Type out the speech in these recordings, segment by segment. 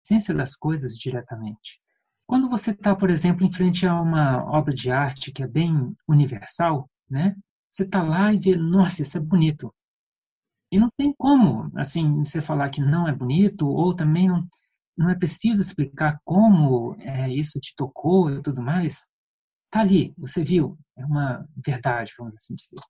essência das coisas diretamente. Quando você está, por exemplo, em frente a uma obra de arte que é bem universal, né? Você está lá e vê, nossa, isso é bonito. E não tem como, assim, você falar que não é bonito, ou também não é preciso explicar como isso te tocou e tudo mais. Está ali, você viu, é uma verdade, vamos assim dizer.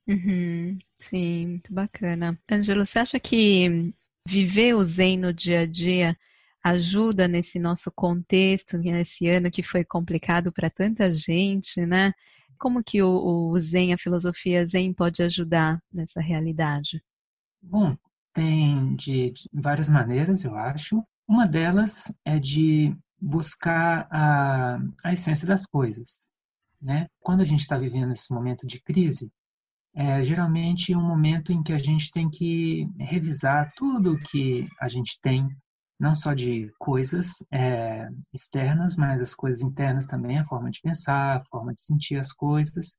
Uhum, sim, muito bacana. Ângelo, você acha que viver o Zen no dia a dia ajuda nesse nosso contexto, nesse ano que foi complicado para tanta gente, né? Como que o Zen, a filosofia Zen pode ajudar nessa realidade? Bom, tem de várias maneiras, eu acho. Uma delas é de buscar a essência das coisas, né? Quando a gente está vivendo esse momento de crise, é geralmente um momento em que a gente tem que revisar tudo o que a gente tem, não só de coisas externas, mas as coisas internas também, a forma de pensar, a forma de sentir as coisas,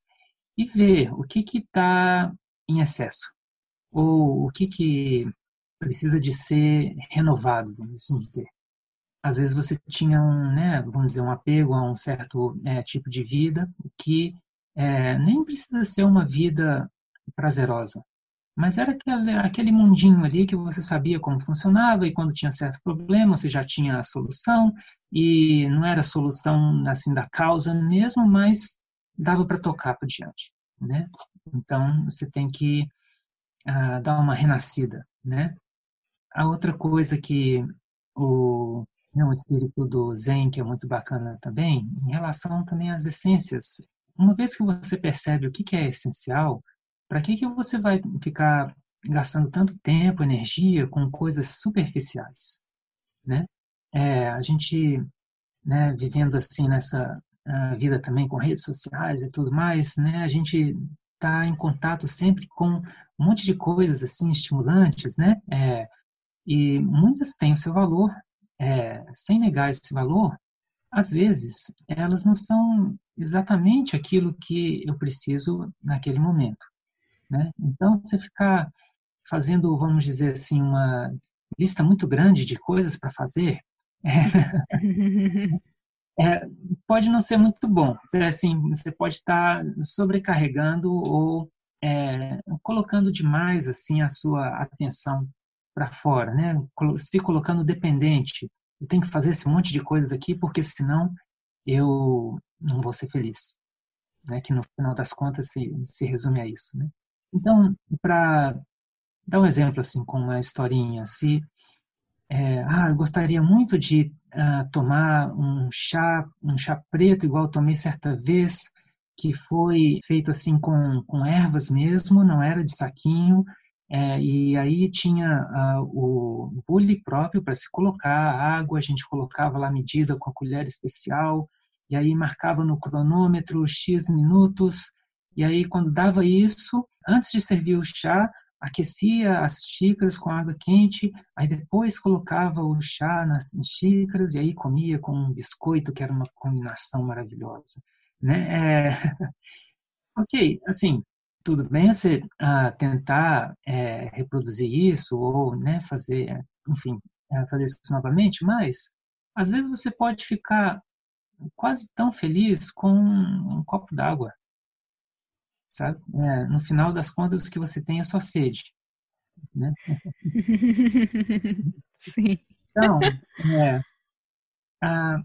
e ver o que está em excesso, ou o que precisa de ser renovado, vamos assim dizer. Às vezes você tinha vamos dizer, um apego a um certo tipo de vida que nem precisa ser uma vida prazerosa, mas era aquele mundinho ali que você sabia como funcionava e quando tinha certo problema você já tinha a solução e não era a solução assim da causa mesmo, mas dava para tocar para diante, né? Então você tem que dar uma renascida, né? A outra coisa que o espírito do Zen, que é muito bacana também, em relação também às essências. Uma vez que você percebe o que é essencial, para que você vai ficar gastando tanto tempo, energia com coisas superficiais, né? A gente, né, vivendo assim nessa vida também com redes sociais e tudo mais, né? A gente está em contato sempre com um monte de coisas assim estimulantes, né? E muitas têm o seu valor, sem negar esse valor, às vezes elas não são exatamente aquilo que eu preciso naquele momento, né? Então, você ficar fazendo, vamos dizer assim, uma lista muito grande de coisas para fazer, é, pode não ser muito bom. Assim, você pode estar sobrecarregando ou colocando demais assim a sua atenção para fora, né? Se colocando dependente. Eu tenho que fazer esse monte de coisas aqui porque senão eu não vou ser feliz, né? Que no final das contas se resume a isso, né? Então, para dar um exemplo assim com uma historinha, se eu gostaria muito de tomar um chá preto, igual eu tomei certa vez, que foi feito assim com ervas mesmo, não era de saquinho, e aí tinha o bule próprio para se colocar, a água, a gente colocava lá a medida com a colher especial, e aí marcava no cronômetro X minutos, e aí quando dava isso, antes de servir o chá, aquecia as xícaras com água quente, aí depois colocava o chá nas xícaras e aí comia com um biscoito, que era uma combinação maravilhosa, né? Ok, assim, tudo bem você tentar reproduzir isso ou, né, fazer, enfim, fazer isso novamente, mas às vezes você pode ficar quase tão feliz com um copo d'água, sabe? No final das contas, o que você tem é só sede, né? Sim. Então, a,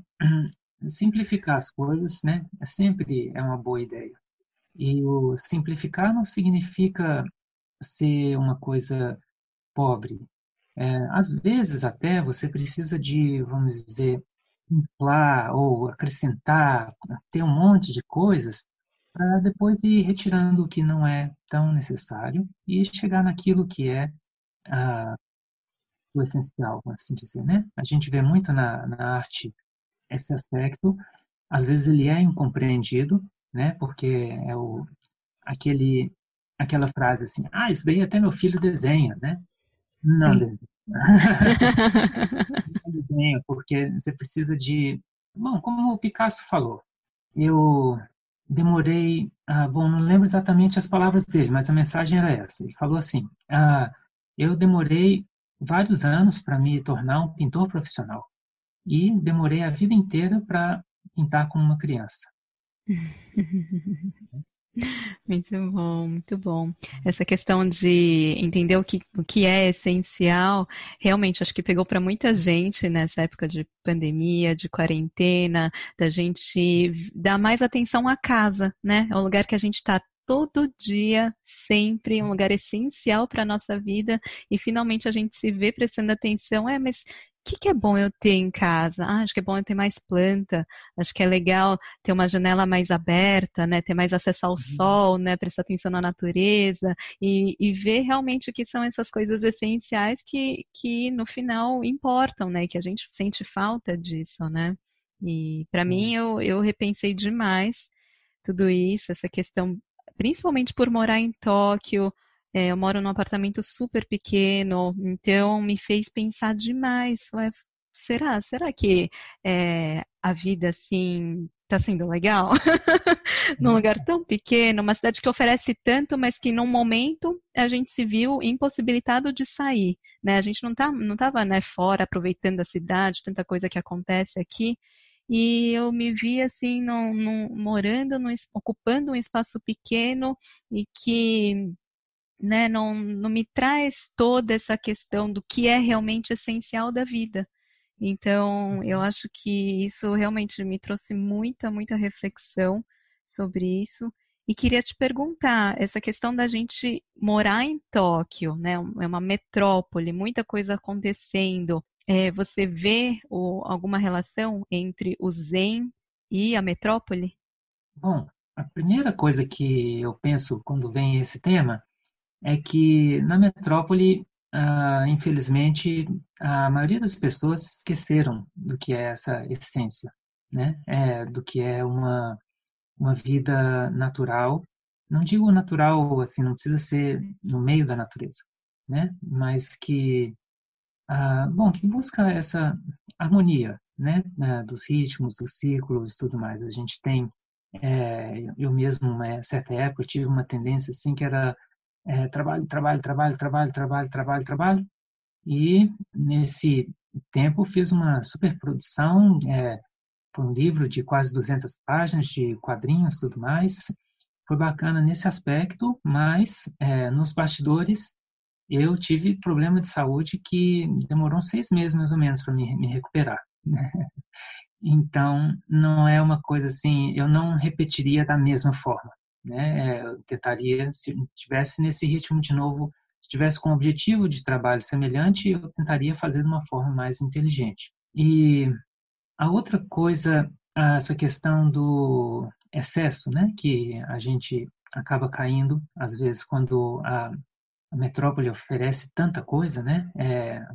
simplificar as coisas, né, sempre é uma boa ideia. E o simplificar não significa ser uma coisa pobre. Às vezes até você precisa de, vamos dizer, inflar ou acrescentar, ter um monte de coisas para depois ir retirando o que não é tão necessário e chegar naquilo que é ah, o essencial, vamos assim dizer, né? A gente vê muito na arte esse aspecto, às vezes ele é incompreendido, né? Porque é aquele, aquela frase assim, isso daí até meu filho desenha, né? Não Sim. desenha. Não desenha, porque você precisa de... Bom, como o Picasso falou, eu demorei... bom, não lembro exatamente as palavras dele, mas a mensagem era essa. Ele falou assim, eu demorei vários anos para me tornar um pintor profissional. E demorei a vida inteira para pintar como uma criança. Muito bom, muito bom. Essa questão de entender o que é essencial, realmente acho que pegou para muita gente nessa época de pandemia, de quarentena, da gente dar mais atenção à casa, né? É um lugar que a gente está todo dia, sempre, um lugar essencial para a nossa vida, e finalmente a gente se vê prestando atenção, mas que é bom eu ter em casa? Ah, acho que é bom eu ter mais planta, acho que é legal ter uma janela mais aberta, né? Ter mais acesso ao sol, né? Prestar atenção na natureza e ver realmente que são essas coisas essenciais que no final importam, né? Que a gente sente falta disso, né? E para mim eu repensei demais tudo isso, essa questão, principalmente por morar em Tóquio. Eu moro num apartamento super pequeno, então me fez pensar demais. Ué, será que a vida assim está sendo legal? Num lugar tão pequeno, uma cidade que oferece tanto, mas que num momento a gente se viu impossibilitado de sair, né? A gente não estava, né, fora aproveitando a cidade, tanta coisa que acontece aqui. E eu me vi assim, morando, ocupando um espaço pequeno e que, né, não me traz toda essa questão do que é realmente essencial da vida. Então, eu acho que isso realmente me trouxe muita reflexão sobre isso. E queria te perguntar, essa questão da gente morar em Tóquio, né, é uma metrópole, muita coisa acontecendo. Você vê alguma relação entre o Zen e a metrópole? Bom, a primeira coisa que eu penso quando vem esse tema é que na metrópole, infelizmente, a maioria das pessoas esqueceram do que é essa essência, né? Do que é uma vida natural. Não digo natural, assim, não precisa ser no meio da natureza, né? Mas que, bom, que busca essa harmonia, né? Dos ritmos, dos ciclos e tudo mais. A gente tem, eu mesmo, uma certa época, tive uma tendência assim que era trabalho, trabalho, trabalho, trabalho, trabalho, trabalho, trabalho. E nesse tempo fiz uma superprodução, foi um livro de quase 200 páginas de quadrinhos e tudo mais. Foi bacana nesse aspecto, mas nos bastidores eu tive problema de saúde que demorou 6 meses mais ou menos para me recuperar. Né? Então, não é uma coisa assim, eu não repetiria da mesma forma. Né? Eu tentaria, se tivesse nesse ritmo de novo, se tivesse com um objetivo de trabalho semelhante, eu tentaria fazer de uma forma mais inteligente. E a outra coisa, essa questão do excesso, né? Que a gente acaba caindo, às vezes, quando a metrópole oferece tanta coisa, né?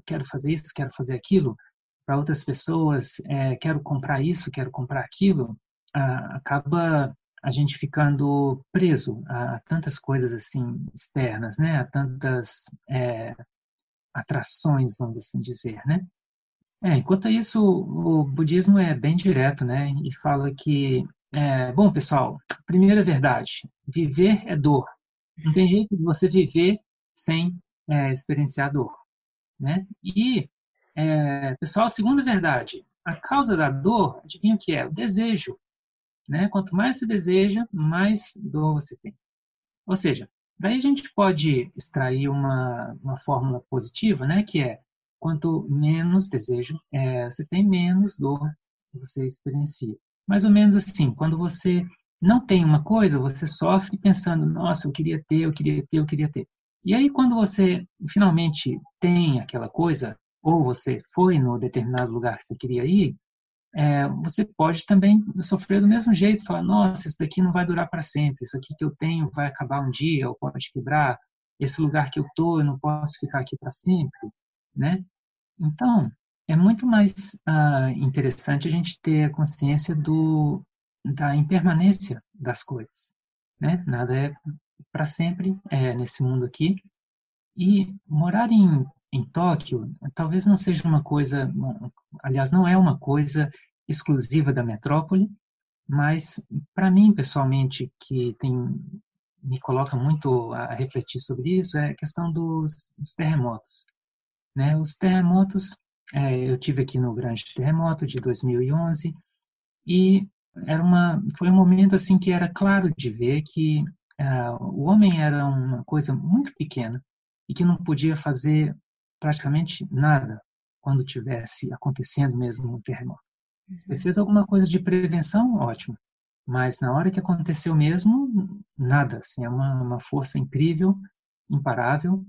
Quero fazer isso, quero fazer aquilo, para outras pessoas, quero comprar isso, quero comprar aquilo, acaba a gente ficando preso a tantas coisas assim externas, né? A tantas atrações, vamos assim dizer, né? Enquanto isso, o budismo é bem direto, né? E fala que, bom, pessoal, primeira verdade, viver é dor. Não tem jeito de você viver sem experienciar dor, né? E, pessoal, segunda verdade, a causa da dor, adivinha o que é? O desejo, né? Quanto mais se deseja, mais dor você tem. Ou seja, daí a gente pode extrair uma fórmula positiva, né? Que é, quanto menos desejo você tem, menos dor você experiencia. Mais ou menos assim, quando você não tem uma coisa, você sofre pensando, nossa, eu queria ter, eu queria ter, eu queria ter. E aí, quando você finalmente tem aquela coisa, ou você foi no determinado lugar que você queria ir, você pode também sofrer do mesmo jeito, falar, nossa, isso daqui não vai durar para sempre, isso aqui que eu tenho vai acabar um dia, ou pode quebrar, esse lugar que eu estou, eu não posso ficar aqui para sempre, né? Então, é muito mais interessante a gente ter a consciência da impermanência das coisas, né? Nada é para sempre nesse mundo aqui. E morar em Tóquio talvez não seja uma coisa, aliás, não é uma coisa exclusiva da metrópole, mas para mim, pessoalmente, me coloca muito a refletir sobre isso, é a questão dos terremotos. né? Os terremotos, eu tive aqui no grande terremoto de 2011 e foi um momento assim que era claro de ver que o homem era uma coisa muito pequena e que não podia fazer praticamente nada quando tivesse acontecendo mesmo um terremoto. Você fez alguma coisa de prevenção, ótimo. Mas na hora que aconteceu mesmo, nada. Assim, é uma força incrível, imparável,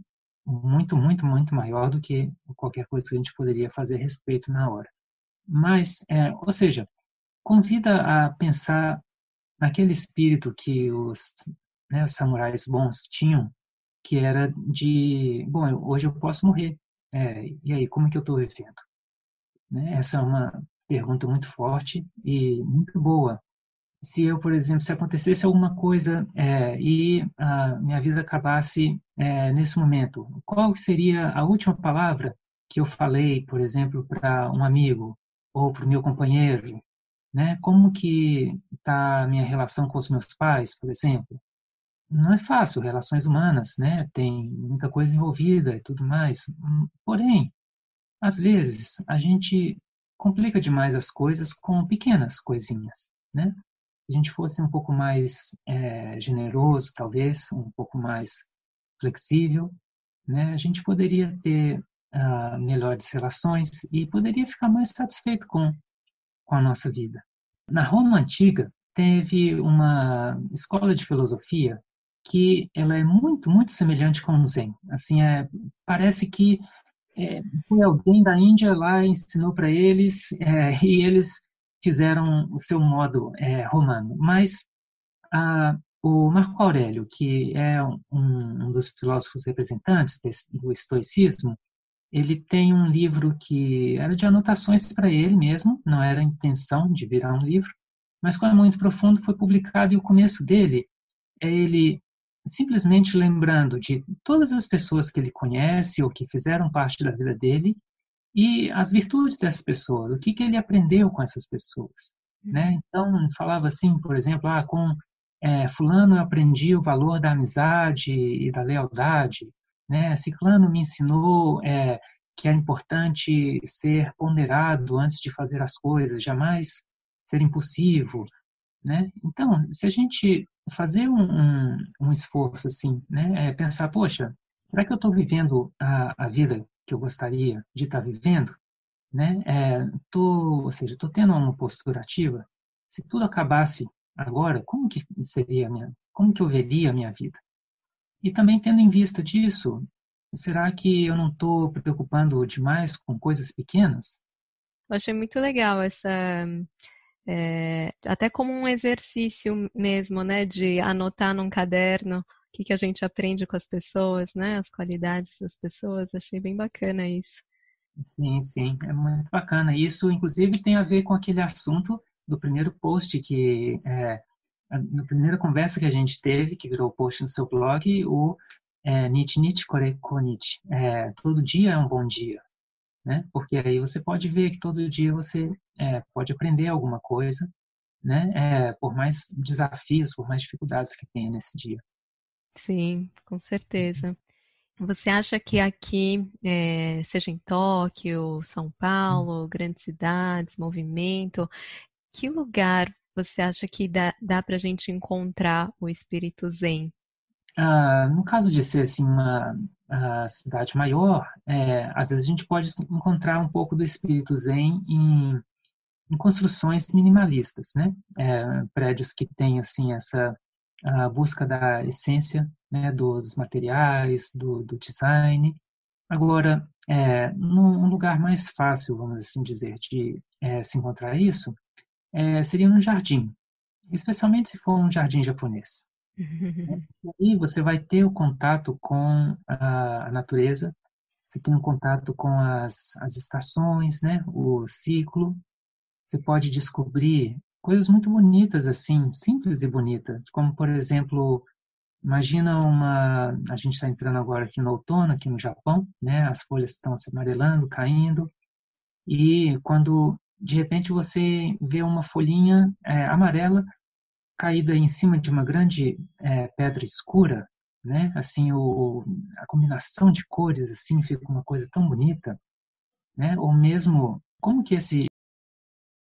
muito, muito, muito maior do que qualquer coisa que a gente poderia fazer a respeito na hora. Mas, ou seja, convida a pensar naquele espírito que os samurais bons tinham, que era de, bom, hoje eu posso morrer. E aí, como que eu estou vivendo? Né? Essa é uma pergunta muito forte e muito boa. Se eu, por exemplo, se acontecesse alguma coisa e a minha vida acabasse nesse momento, qual seria a última palavra que eu falei, por exemplo, para um amigo ou para o meu companheiro, né? Como que está a minha relação com os meus pais, por exemplo? Não é fácil, relações humanas, né? Tem muita coisa envolvida e tudo mais. Porém, às vezes, a gente complica demais as coisas com pequenas coisinhas, né? Se a gente fosse um pouco mais generoso, talvez, um pouco mais flexível, né? A gente poderia ter melhores relações e poderia ficar mais satisfeito com a nossa vida. Na Roma Antiga, teve uma escola de filosofia que ela é muito, muito semelhante com o Zen. Assim, parece que foi alguém da Índia lá ensinou para eles e eles fizeram o seu modo romano. Mas o Marco Aurélio, que é um dos filósofos representantes do estoicismo, ele tem um livro que era de anotações para ele mesmo, não era a intenção de virar um livro, mas como é muito profundo, foi publicado e o começo dele é ele simplesmente lembrando de todas as pessoas que ele conhece ou que fizeram parte da vida dele e as virtudes dessas pessoas, o que ele aprendeu com essas pessoas, né? Então, falava assim, por exemplo, com fulano eu aprendi o valor da amizade e da lealdade, né? Ciclano me ensinou que é importante ser ponderado antes de fazer as coisas, jamais ser impulsivo, né? Então, se a gente fazer um esforço assim, né, pensar, poxa, será que eu estou vivendo a vida que eu gostaria de estar vivendo, né? Ou seja, estou tendo uma postura ativa. Se tudo acabasse agora, como que eu veria a minha vida? E também tendo em vista disso, será que eu não estou preocupando demais com coisas pequenas? Eu achei muito legal até como um exercício mesmo, né, de anotar num caderno o que a gente aprende com as pessoas, né, as qualidades das pessoas. Achei bem bacana isso. Sim, sim, é muito bacana. Isso, inclusive, tem a ver com aquele assunto do primeiro post na primeira conversa que a gente teve, que virou post no seu blog, o Nichi Nichi Kore Konichi. Todo dia é um bom dia, né? Porque aí você pode ver que todo dia você pode aprender alguma coisa, né? Por mais desafios, por mais dificuldades que tenha nesse dia. Sim, com certeza. Você acha que aqui, seja em Tóquio, São Paulo, grandes cidades, movimento, que lugar você acha que dá para a gente encontrar o espírito Zen? No caso de ser assim uma cidade maior, às vezes a gente pode encontrar um pouco do espírito Zen em construções minimalistas, né? Prédios que têm assim essa a busca da essência, né, dos materiais, do design. Agora, num lugar mais fácil, vamos assim dizer, de se encontrar isso, seria no jardim, especialmente se for um jardim japonês. E aí você vai ter o contato com a natureza, você tem um contato com as estações, né, o ciclo. Você pode descobrir coisas muito bonitas, assim, simples e bonitas, como, por exemplo, imagina a gente está entrando agora aqui no outono, aqui no Japão, né, as folhas estão se amarelando, caindo, e quando, de repente, você vê uma folhinha amarela caída em cima de uma grande pedra escura, né? Assim, a combinação de cores assim fica uma coisa tão bonita, né? Ou mesmo como que esse